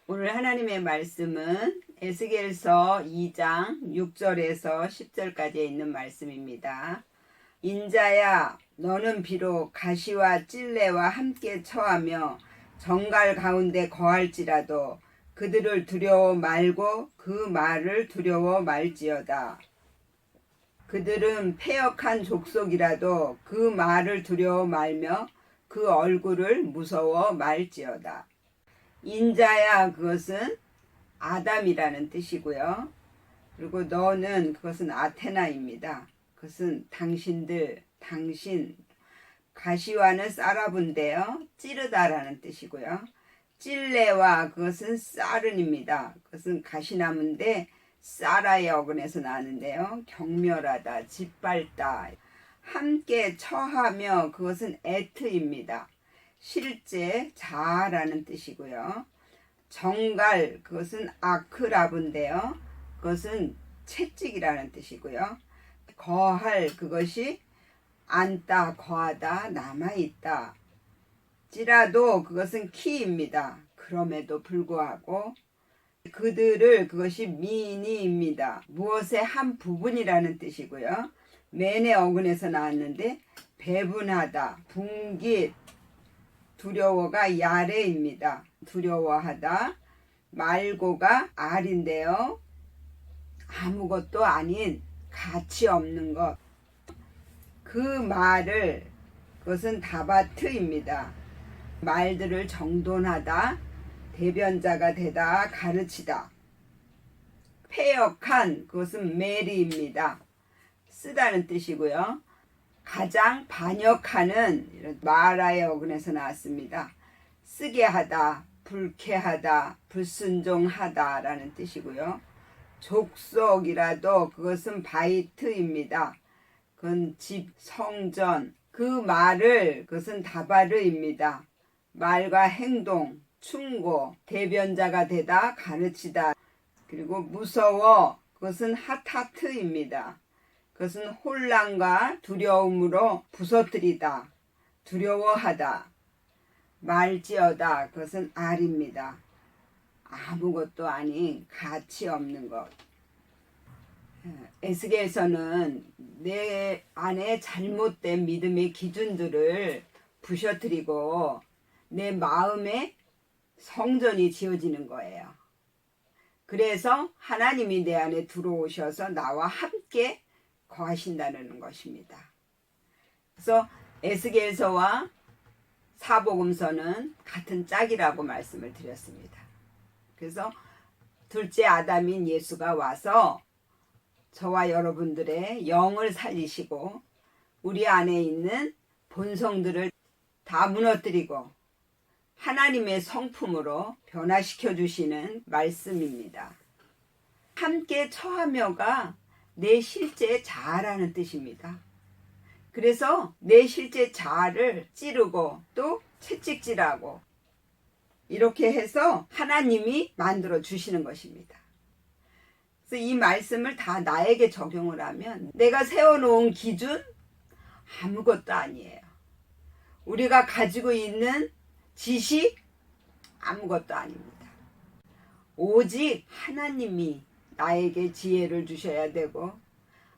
오늘 하나님의 말씀은 에스겔서 2장 6절에서 10절까지 있는 말씀입니다. 인자야, 너는 비록 가시와 찔레와 함께 처하며 정갈 가운데 거할지라도 그들을 두려워 말고 그 말을 두려워 말지어다. 그들은 패역한 족속이라도 그 말을 두려워 말며 그 얼굴을 무서워 말지어다. 인자야, 그것은 아담이라는 뜻이고요. 그리고 너는, 그것은 아테나입니다. 그것은 당신들, 당신. 가시와는 쌀아분데요, 찌르다라는 뜻이고요. 찔레와, 그것은 쌀은입니다. 그것은 가시나무인데 쌀아의 어근에서 나는데요. 경멸하다, 짓밟다. 함께 처하며, 그것은 에트입니다. 실제, 자아라는 뜻이고요. 정갈, 그것은 아크라브인데요. 그것은 채찍이라는 뜻이고요. 거할, 그것이 앉다, 거하다, 남아있다. 지라도, 그것은 키입니다. 그럼에도 불구하고 그들을, 그것이 미니입니다. 무엇의 한 부분이라는 뜻이고요. 맨의 어근에서 나왔는데 배분하다, 분깃, 두려워가 야레입니다. 두려워하다. 말고가 알인데요. 아무것도 아닌, 가치 없는 것. 그 말을, 그것은 다바트입니다. 말들을 정돈하다, 대변자가 되다, 가르치다. 패역한, 그것은 메리입니다. 쓰다는 뜻이고요. 가장 반역하는, 이런 마라의 어근에서 나왔습니다. 쓰게 하다, 불쾌하다, 불순종하다 라는 뜻이고요. 족속이라도, 그것은 바이트입니다. 그건 집, 성전. 그 말을, 그것은 다바르입니다. 말과 행동, 충고, 대변자가 되다, 가르치다. 그리고 무서워, 그것은 하타트입니다. 그것은 혼란과 두려움으로 부서뜨리다, 두려워하다. 말지어다, 그것은 알입니다. 아무것도 아닌, 가치 없는 것. 에스겔서는 내 안에 잘못된 믿음의 기준들을 부셔뜨리고 내 마음에 성전이 지어지는 거예요. 그래서 하나님이 내 안에 들어오셔서 나와 함께 거하신다는 것입니다. 그래서 에스겔서와 사복음서는 같은 짝이라고 말씀을 드렸습니다. 그래서 둘째 아담인 예수가 와서 저와 여러분들의 영을 살리시고 우리 안에 있는 본성들을 다 무너뜨리고 하나님의 성품으로 변화시켜 주시는 말씀입니다. 함께 처하며가 내 실제 자아라는 뜻입니다. 그래서 내 실제 자아를 찌르고 또 채찍질하고 이렇게 해서 하나님이 만들어 주시는 것입니다. 그래서 이 말씀을 다 나에게 적용을 하면 내가 세워놓은 기준 아무것도 아니에요. 우리가 가지고 있는 지식 아무것도 아닙니다. 오직 하나님이 나에게 지혜를 주셔야 되고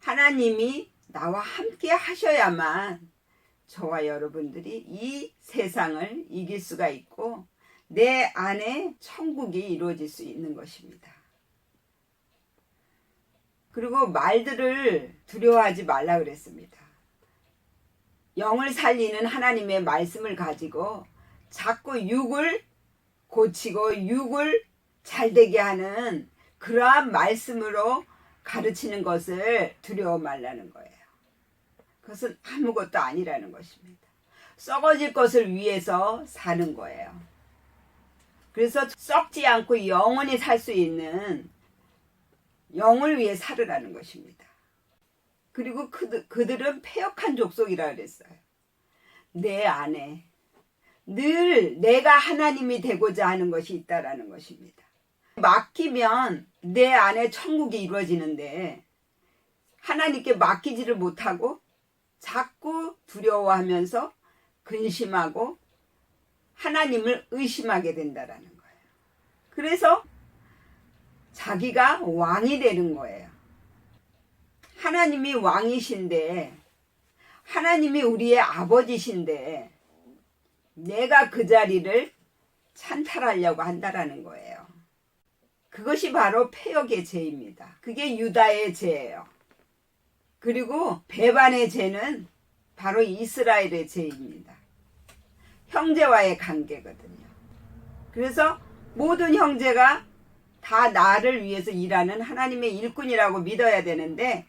하나님이 나와 함께 하셔야만 저와 여러분들이 이 세상을 이길 수가 있고 내 안에 천국이 이루어질 수 있는 것입니다. 그리고 말들을 두려워하지 말라 그랬습니다. 영을 살리는 하나님의 말씀을 가지고 자꾸 육을 고치고 육을 잘되게 하는 그러한 말씀으로 가르치는 것을 두려워 말라는 거예요. 그것은 아무것도 아니라는 것입니다. 썩어질 것을 위해서 사는 거예요. 그래서 썩지 않고 영원히 살 수 있는 영을 위해 살으라는 것입니다. 그리고 그들은 패역한 족속이라 그랬어요. 내 안에 늘 내가 하나님이 되고자 하는 것이 있다라는 것입니다. 맡기면 내 안에 천국이 이루어지는데 하나님께 맡기지를 못하고 자꾸 두려워하면서 근심하고 하나님을 의심하게 된다라는 거예요. 그래서 자기가 왕이 되는 거예요. 하나님이 왕이신데, 하나님이 우리의 아버지신데 내가 그 자리를 찬탈하려고 한다라는 거예요. 그것이 바로 패역의 죄입니다. 그게 유다의 죄예요. 그리고 배반의 죄는 바로 이스라엘의 죄입니다. 형제와의 관계거든요. 그래서 모든 형제가 다 나를 위해서 일하는 하나님의 일꾼이라고 믿어야 되는데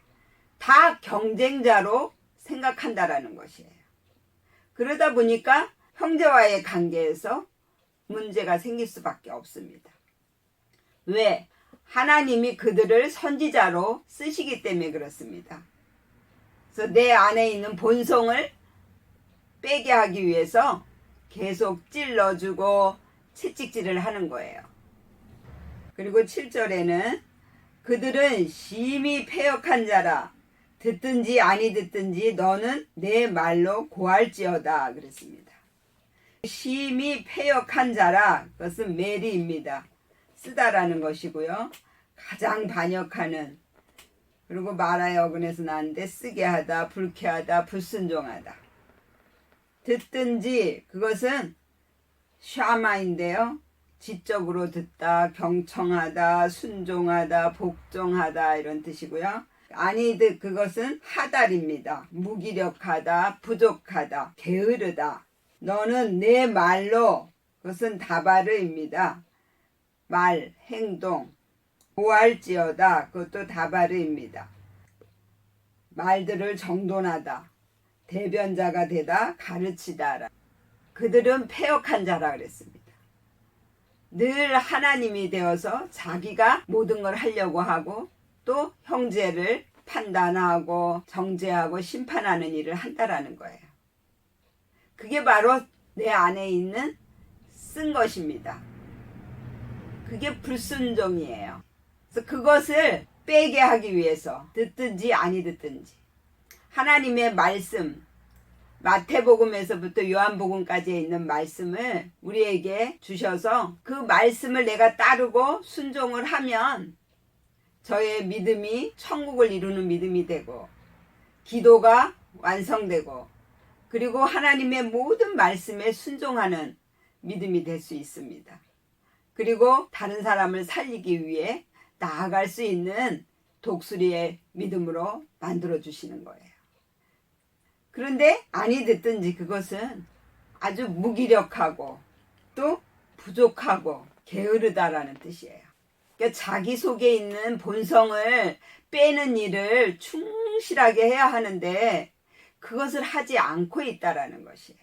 다 경쟁자로 생각한다라는 것이에요. 그러다 보니까 형제와의 관계에서 문제가 생길 수밖에 없습니다. 왜? 하나님이 그들을 선지자로 쓰시기 때문에 그렇습니다. 그래서 내 안에 있는 본성을 빼게 하기 위해서 계속 찔러주고 채찍질을 하는 거예요. 그리고 7절에는 그들은 심히 패역한 자라 듣든지 아니 듣든지 너는 내 말로 고할지어다 그랬습니다. 심히 패역한 자라, 그것은 메리입니다. 쓰다라는 것이고요. 가장 반역하는, 그리고 말하여 어근에서 나는데 쓰게 하다, 불쾌하다, 불순종하다. 듣든지, 그것은 샤마인데요. 지적으로 듣다, 경청하다, 순종하다, 복종하다 이런 뜻이고요. 아니듯 그것은 하달입니다. 무기력하다, 부족하다, 게으르다. 너는 내 말로, 그것은 다바르입니다. 말, 행동, 고할지어다, 그것도 다바르입니다. 말들을 정돈하다, 대변자가 되다, 가르치다. 그들은 패역한 자라 그랬습니다. 늘 하나님이 되어서 자기가 모든 걸 하려고 하고 또 형제를 판단하고 정죄하고 심판하는 일을 한다라는 거예요. 그게 바로 내 안에 있는 쓴 것입니다. 그게 불순종이에요. 그래서 그것을 빼게 하기 위해서 듣든지 아니 듣든지 하나님의 말씀, 마태복음에서부터 요한복음까지 있는 말씀을 우리에게 주셔서 그 말씀을 내가 따르고 순종을 하면 저의 믿음이 천국을 이루는 믿음이 되고 기도가 완성되고 그리고 하나님의 모든 말씀에 순종하는 믿음이 될 수 있습니다. 그리고 다른 사람을 살리기 위해 나아갈 수 있는 독수리의 믿음으로 만들어 주시는 거예요. 그런데 아니 듣든지 그것은 아주 무기력하고 또 부족하고 게으르다라는 뜻이에요. 그러니까 자기 속에 있는 본성을 빼는 일을 충실하게 해야 하는데 그것을 하지 않고 있다라는 것이에요.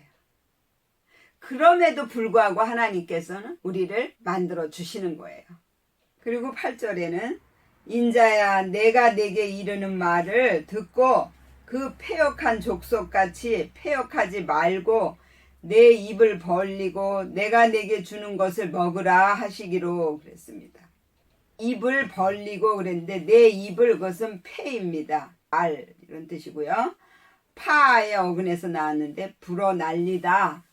그럼에도 불구하고 하나님께서는 우리를 만들어 주시는 거예요. 그리고 8절에는 인자야 내가 내게 이르는 말을 듣고 그 패역한 족속같이 패역하지 말고 내 입을 벌리고 내가 내게 주는 것을 먹으라 하시기로 그랬습니다. 입을 벌리고 그랬는데 내 입을, 그것은 패입니다. 말 이런 뜻이고요. 파의 어근에서 나왔는데 불어 날리다.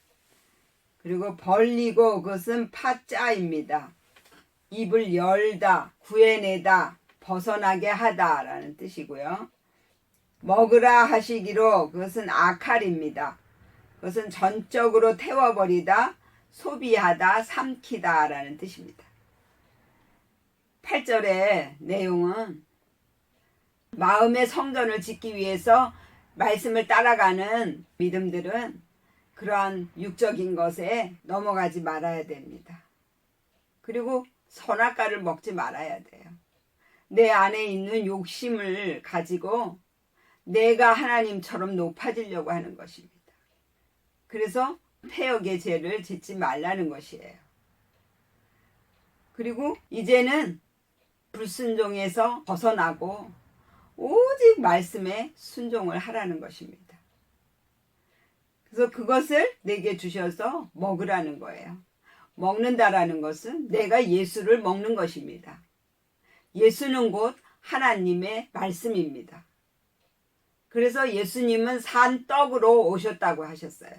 그리고 벌리고, 그것은 파자입니다. 입을 열다, 구해내다, 벗어나게 하다 라는 뜻이고요. 먹으라 하시기로, 그것은 아칼입니다. 그것은 전적으로 태워버리다, 소비하다, 삼키다 라는 뜻입니다. 8절의 내용은 마음의 성전을 짓기 위해서 말씀을 따라가는 믿음들은 그러한 육적인 것에 넘어가지 말아야 됩니다. 그리고 선악과를 먹지 말아야 돼요. 내 안에 있는 욕심을 가지고 내가 하나님처럼 높아지려고 하는 것입니다. 그래서 패역의 죄를 짓지 말라는 것이에요. 그리고 이제는 불순종에서 벗어나고 오직 말씀에 순종을 하라는 것입니다. 그래서 그것을 내게 주셔서 먹으라는 거예요. 먹는다라는 것은 내가 예수를 먹는 것입니다. 예수는 곧 하나님의 말씀입니다. 그래서 예수님은 산 떡으로 오셨다고 하셨어요.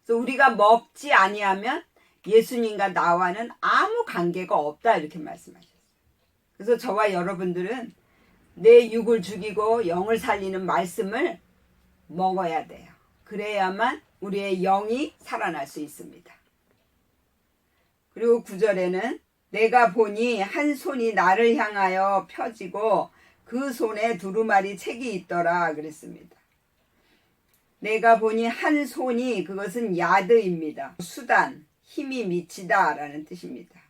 그래서 우리가 먹지 아니하면 예수님과 나와는 아무 관계가 없다 이렇게 말씀하셨어요. 그래서 저와 여러분들은 내 육을 죽이고 영을 살리는 말씀을 먹어야 돼요. 그래야만 우리의 영이 살아날 수 있습니다. 그리고 9절에는 내가 보니 한 손이 나를 향하여 펴지고 그 손에 두루마리 책이 있더라 그랬습니다. 내가 보니 한 손이 그것은 야드입니다. 수단, 힘이 미치다 라는 뜻입니다.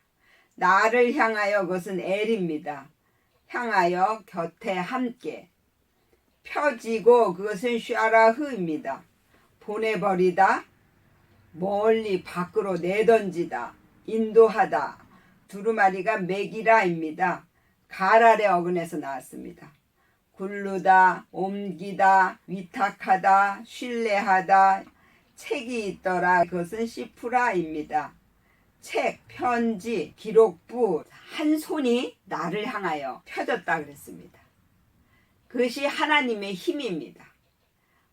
나를 향하여 그것은 엘입니다. 향하여 곁에 함께. 펴지고 그것은 샤라흐입니다. 보내버리다, 멀리 밖으로 내던지다, 인도하다. 두루마리가 맥이라입니다. 가랄의 어근에서 나왔습니다. 굴르다, 옮기다, 위탁하다, 신뢰하다, 책이 있더라. 그것은 시프라입니다. 책, 편지, 기록부, 한 손이 나를 향하여 펴졌다 그랬습니다. 그것이 하나님의 힘입니다.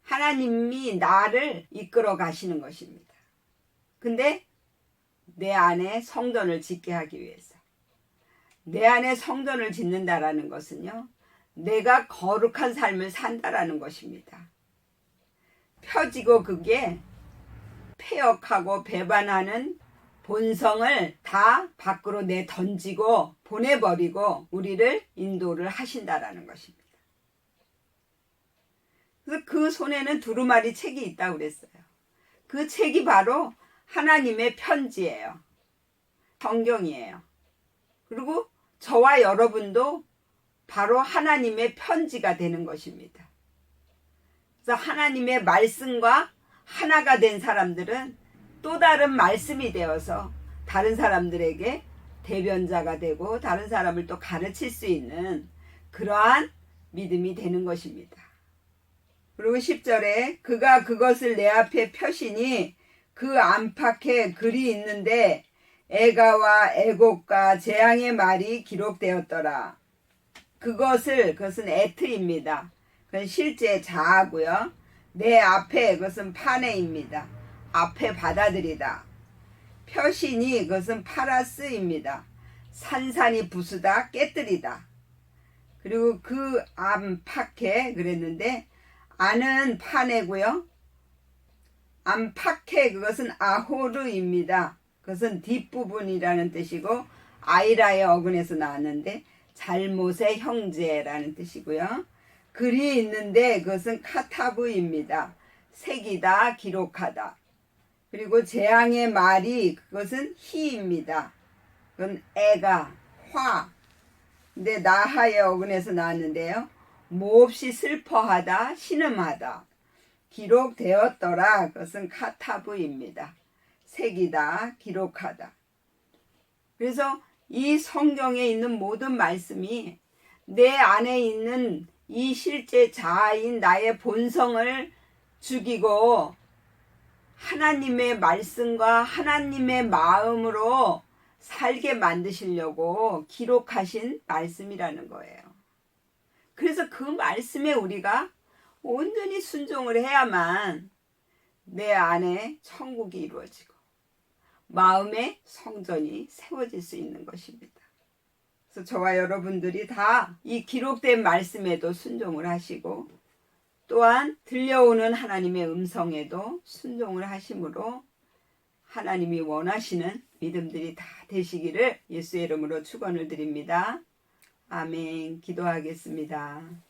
하나님이 나를 이끌어 가시는 것입니다. 근데 내 안에 성전을 짓게 하기 위해서, 내 안에 성전을 짓는다라는 것은요, 내가 거룩한 삶을 산다라는 것입니다. 펴지고 그게 폐역하고 배반하는 본성을 다 밖으로 내던지고 보내버리고 우리를 인도를 하신다라는 것입니다. 그래서 그 손에는 두루마리 책이 있다고 그랬어요. 그 책이 바로 하나님의 편지예요. 성경이에요. 그리고 저와 여러분도 바로 하나님의 편지가 되는 것입니다. 그래서 하나님의 말씀과 하나가 된 사람들은 또 다른 말씀이 되어서 다른 사람들에게 대변자가 되고 다른 사람을 또 가르칠 수 있는 그러한 믿음이 되는 것입니다. 그리고 10절에 그가 그것을 내 앞에 펴시니 그 안팎에 글이 있는데 애가와 애곡과 재앙의 말이 기록되었더라. 그것은 에트입니다. 그건 실제 자아고요. 내 앞에 그것은 파네입니다. 앞에 받아들이다. 표신이 그것은 파라스입니다. 산산이 부수다, 깨뜨리다. 그리고 그 안팎에 그랬는데 안은 파네고요. 안팎에 그것은 아호르입니다. 그것은 뒷부분이라는 뜻이고 아이라의 어근에서 나왔는데 잘못의 형제라는 뜻이고요. 글이 있는데 그것은 카타브입니다. 새기다, 기록하다. 그리고 재앙의 말이 그것은 희입니다. 그건 애가, 화. 근데 나하의 어근에서 나왔는데요. 몹시 슬퍼하다, 신음하다. 기록되었더라. 그것은 카타브입니다. 새기다, 기록하다. 그래서 이 성경에 있는 모든 말씀이 내 안에 있는 이 실제 자아인 나의 본성을 죽이고 하나님의 말씀과 하나님의 마음으로 살게 만드시려고 기록하신 말씀이라는 거예요. 그래서 그 말씀에 우리가 온전히 순종을 해야만 내 안에 천국이 이루어지고 마음의 성전이 세워질 수 있는 것입니다. 그래서 저와 여러분들이 다 이 기록된 말씀에도 순종을 하시고 또한 들려오는 하나님의 음성에도 순종을 하심으로 하나님이 원하시는 믿음들이 다 되시기를 예수의 이름으로 축원을 드립니다. 아멘. 기도하겠습니다.